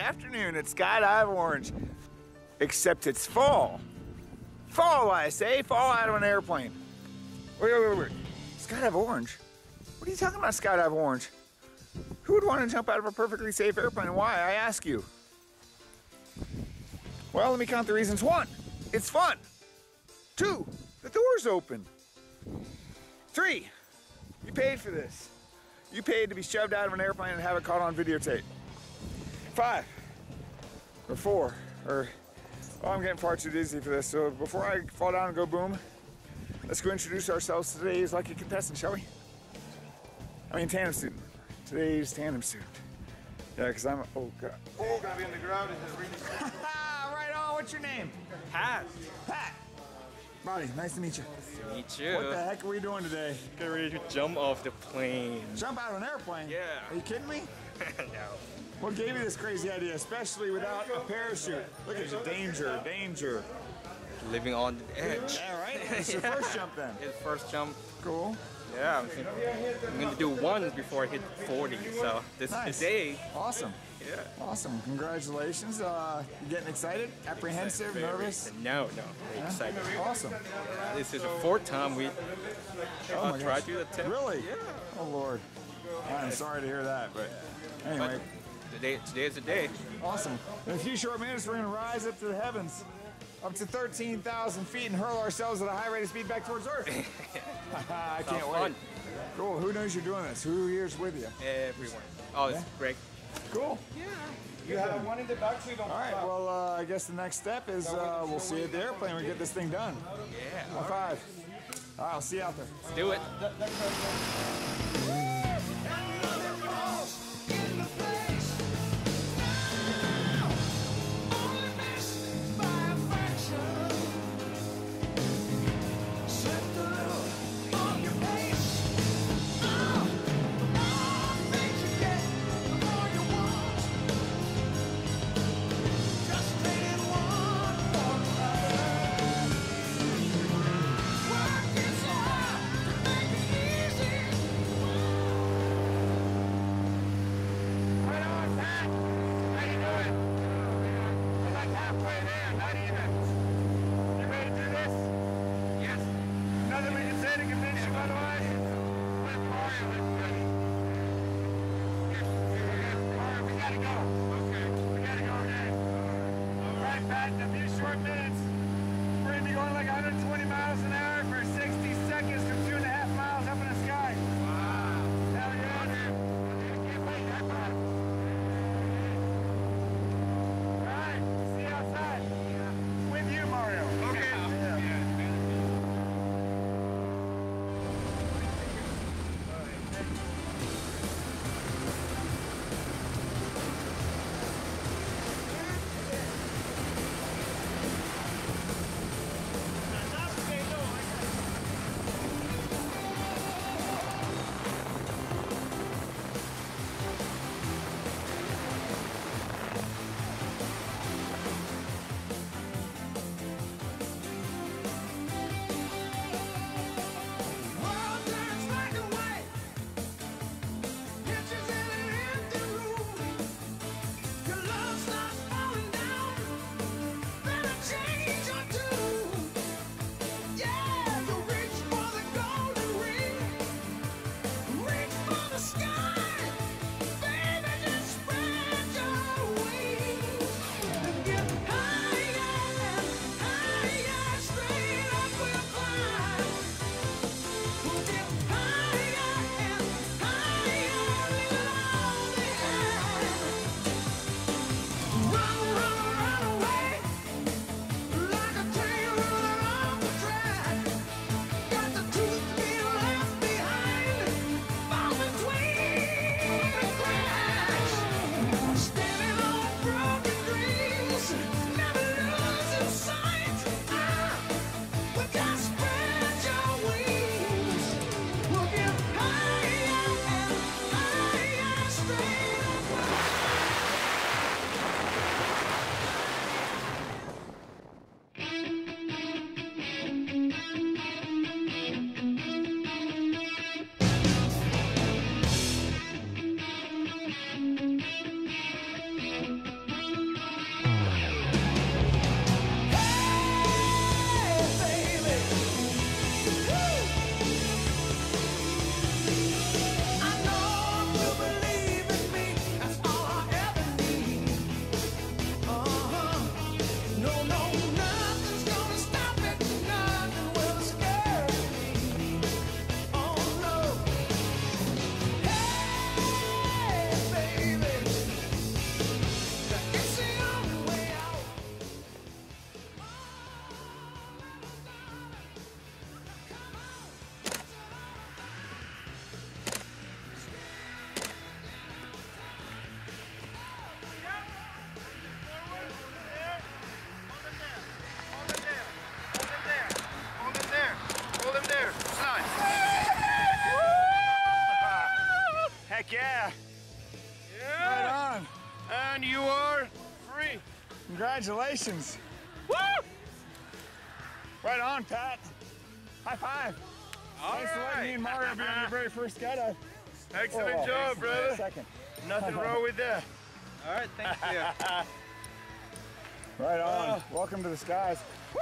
afternoon at Skydive Orange. Except it's fall. Fall, I say. Fall out of an airplane. Wait. Skydive Orange? What are you talking about, Skydive Orange? Who would want to jump out of a perfectly safe airplane? Why, I ask you? Well, let me count the reasons. 1, it's fun. 2, the door's open. 3, you paid for this. You paid to be shoved out of an airplane and have it caught on videotape. 5, or 4, oh, I'm getting far too dizzy for this. So before I fall down and go boom, let's go introduce ourselves to today's lucky contestant, shall we? I mean, tandem student. Today's tandem student. Yeah, because I'm, oh God. Oh, gotta be on the ground. Right on, what's your name? Pat. Pat. Buddy, nice to meet you. Nice to meet you. What the heck are we doing today? Get ready to jump off the plane. Jump out of an airplane? Yeah. Are you kidding me? No. What gave you this crazy idea, especially without a parachute? Look at you, danger. Living on the edge. Yeah, right? It's your first jump then? It's first jump. Cool. Yeah, I'm going to do 1 before I hit 40. So this Nice. is the day. Awesome. Yeah. Awesome. Congratulations. You getting excited? Apprehensive? Nervous? No, very excited. Awesome. This is the 4th time we Oh my tried gosh. to attempt. Really? Yeah. Oh Lord. I'm sorry to hear that, but anyway. Today is the day. Awesome. In a few short minutes, we're going to rise up to the heavens, up to 13,000 feet, and hurl ourselves at a high rate of speed back towards Earth. I can't wait. Fun. Cool. Who knows you're doing this? Who here's with you? Everyone. Oh, it's Yeah. Greg. Cool. Yeah. You have one in the back, so you don't. All right. Well, I guess the next step is we'll see you at the airplane. We get this thing done. Yeah. High five. All right. I'll see you out there. Let's do it. In a few short minutes, we're going to be going like 120 miles an hour for 60 seconds from 2.5 miles up in the sky. Wow. Hell yeah, dude. I can't wait. High five. All right, see you outside. With you, Mario. Okay. Yeah. Congratulations. Woo! Right on, Pat. High five. Thanks for letting me and Mario be on your very first skydive. Excellent job, brother. Second. Nothing wrong with that. All right, thank you. Right on. Welcome to the skies. Woo!